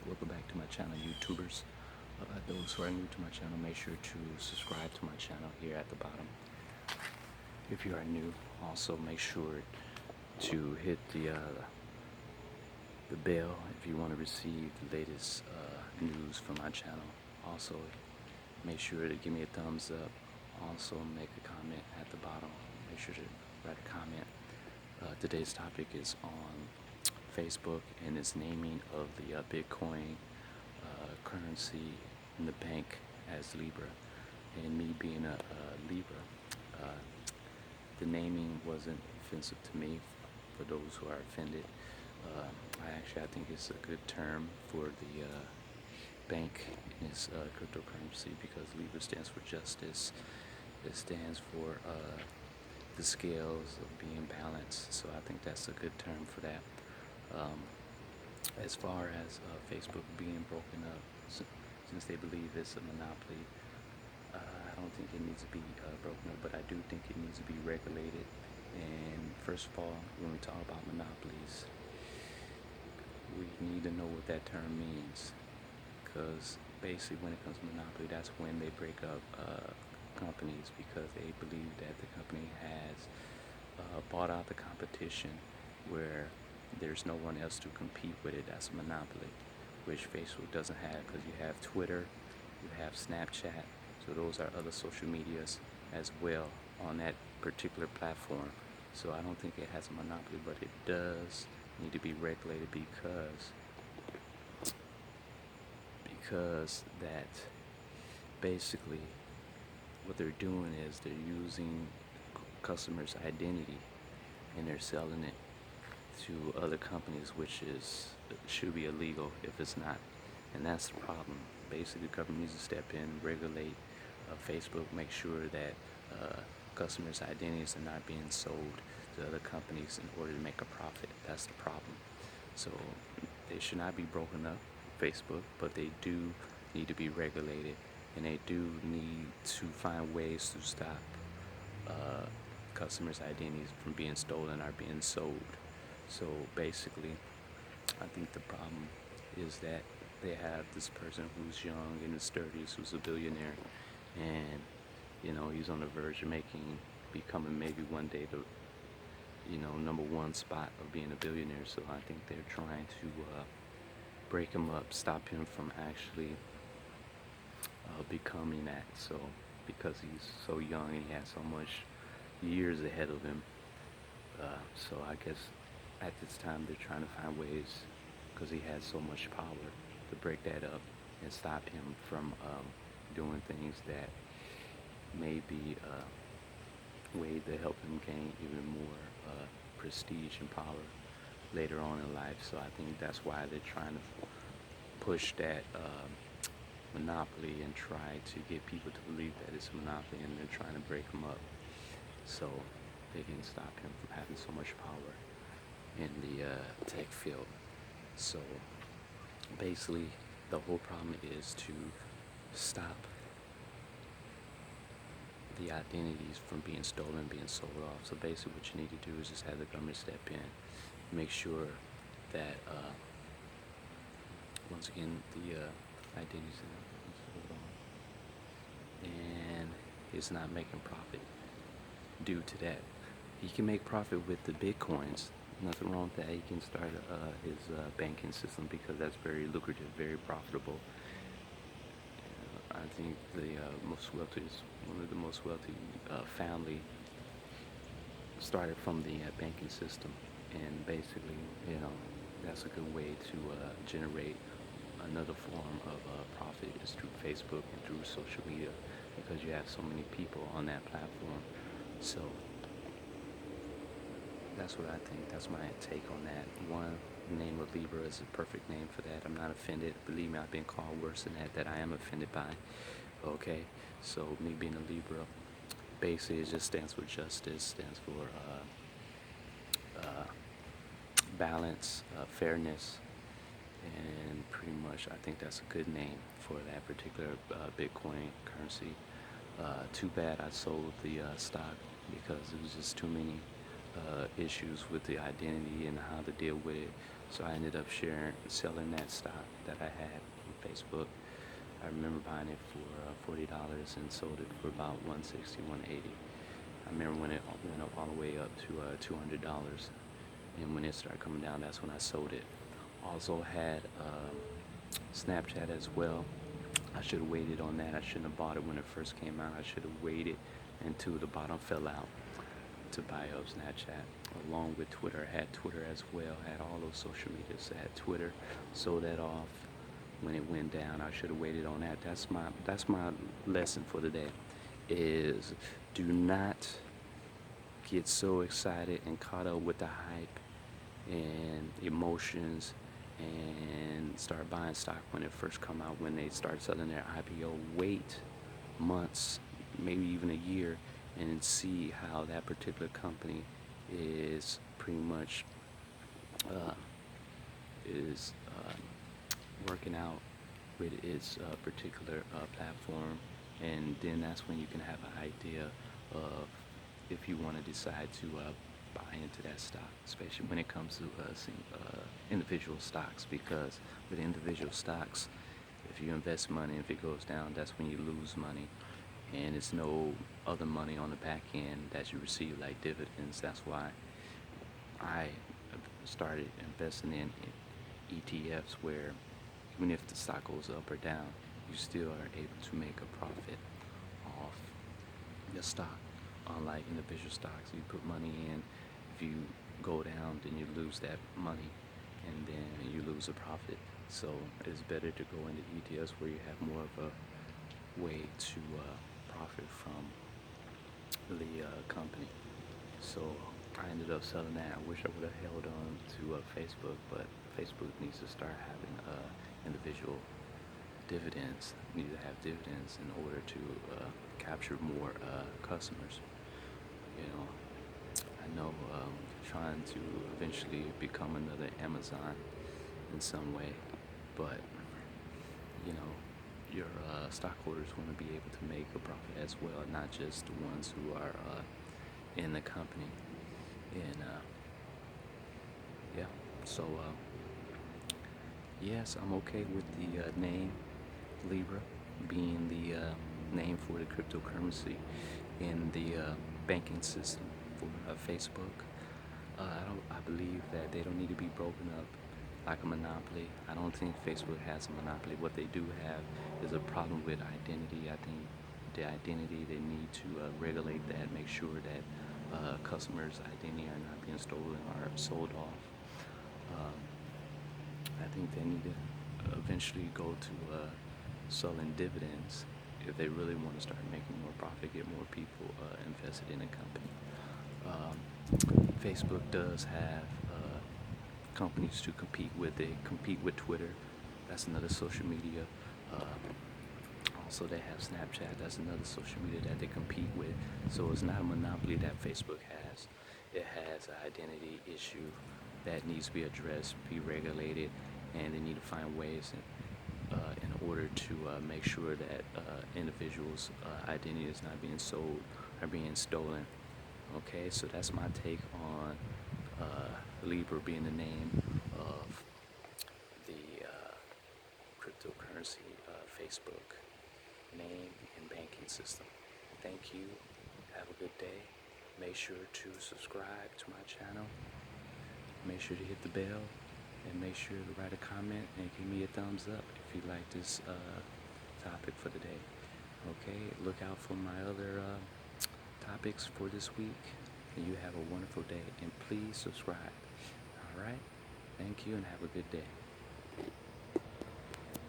welcome back to my channel, YouTubers. Those who are new to my channel, make sure to subscribe to my channel here at the bottom. If you are new, also make sure to hit the bell if you want to receive the latest news from my channel. Also, make sure to give me a thumbs up. Also, make a comment at the bottom. Make sure to write a comment. Today's topic is on Facebook and its naming of the Bitcoin currency in the bank as Libra. And me being a Libra, the naming wasn't offensive to me. For those who are offended, I think it's a good term for the bank and its cryptocurrency, because Libra stands for justice. It stands for the scales of being balanced. So I think that's a good term for that. As far as Facebook being broken up, since they believe it's a monopoly, I don't think it needs to be broken up, but I do think it needs to be regulated. And first of all, when we talk about monopolies, we need to know what that term means, because basically when it comes to monopoly, that's when they break up companies, because they believe that the company has bought out the competition, where there's no one else to compete with it. That's a monopoly, which Facebook doesn't have, because you have Twitter, you have Snapchat, so those are other social medias as well on that particular platform. So I don't think it has a monopoly, but it does need to be regulated, because that basically what they're doing is they're using customers' identity and they're selling it to other companies, which should be illegal if it's not. And that's the problem. Basically, the government needs to step in, regulate Facebook, make sure that customers' identities are not being sold to other companies in order to make a profit. That's the problem. So they should not be broken up, Facebook, but they do need to be regulated, and they do need to find ways to stop customers' identities from being stolen or being sold. So basically, I think the problem is that they have this person who's young, in his 30s, who's a billionaire, and he's on the verge of becoming maybe one day the number one spot of being a billionaire. So I think they're trying to break him up, stop him from actually becoming that. So because he's so young and he has so much years ahead of him, so I guess at this time they're trying to find ways, because he has so much power, to break that up and stop him from doing things that may be a way to help him gain even more prestige and power later on in life. So I think that's why they're trying to push that monopoly and try to get people to believe that it's a monopoly, and they're trying to break him up so they can stop him from having so much power in the tech field. So basically, the whole problem is to stop the identities from being stolen, being sold off. So basically what you need to do is just have the government step in, make sure that once again the identities are sold on, and it's not making profit due to that. He can make profit with the bitcoins. Nothing wrong with that. He can start his banking system, because that's very lucrative, very profitable. I think the most wealthy is one of the most wealthy family started from the banking system, and basically, that's a good way to generate another form of profit, is through Facebook and through social media, because you have so many people on that platform. So that's what I think. That's my take on that. One, the name of Libra is a perfect name for that. I'm not offended. Believe me, I've been called worse than that I am offended by. Okay, so me being a Libra, basically it just stands for justice, stands for balance, fairness, and pretty much I think that's a good name for that particular Bitcoin currency. Too bad I sold the stock, because it was just too many issues with the identity and how to deal with it. So I ended up selling that stock that I had on Facebook. I remember buying it for $40 and sold it for about 160, 180. I remember when it went up all the way up to $200, and when it started coming down, that's when I sold it. Also had Snapchat as well. I should have waited on that. I shouldn't have bought it when it first came out. I should have waited until the bottom fell out to buy up Snapchat. Along with Twitter, I had Twitter as well. I had all those social medias. I had Twitter, sold that off when it went down. I should have waited on that. That's my lesson for the day. Is do not get so excited and caught up with the hype and emotions and start buying stock when it first come out. When they start selling their IPO, wait months, maybe even a year, and see how that particular company is pretty much uh, is working out with its particular platform, and then that's when you can have an idea of if you want to decide to buy into that stock, especially when it comes to individual stocks, because with individual stocks, if you invest money, if it goes down, that's when you lose money, and it's no other money on the back end that you receive like dividends. That's why I started investing in ETFs where even if the stock goes up or down, you still are able to make a profit off your stock. Unlike individual stocks, you put money in, if you go down, then you lose that money, and then you lose a profit. So it's better to go into ETFs where you have more of a way to profit from the company. So I ended up selling that. I wish I would have held on to Facebook, but Facebook needs to start having individual dividends. Need to have dividends in order to capture more customers. You know, I know trying to eventually become another Amazon in some way, but you know, your stockholders want to be able to make a profit as well, not just the ones who are in the company. And yeah, so yes, I'm okay with the name Libra being the name for the cryptocurrency in the banking system for Facebook. I believe that they don't need to be broken up like a monopoly. I don't think Facebook has a monopoly. What they do have is a problem with identity. I think the identity, they need to regulate that, make sure that customers' identity are not being stolen or sold off. Um, I think they need to eventually go to selling dividends if they really want to start making more profit, get more people invested in a company. Facebook does have companies to compete with. They compete with Twitter. That's another social media. Also, they have Snapchat. That's another social media that they compete with. So it's not a monopoly that Facebook has. It has an identity issue that needs to be addressed, be regulated, and they need to find ways in order to make sure that individuals' identity is not being sold or being stolen. Okay, so that's my take on Libra being the name of the cryptocurrency Facebook name and banking system. Thank you. Have a good day. Make sure to subscribe to my channel. Make sure to hit the bell, and make sure to write a comment and give me a thumbs up if you like this topic for the day. Okay, look out for my other topics for this week, and you have a wonderful day, and please subscribe. All right, thank you and have a good day.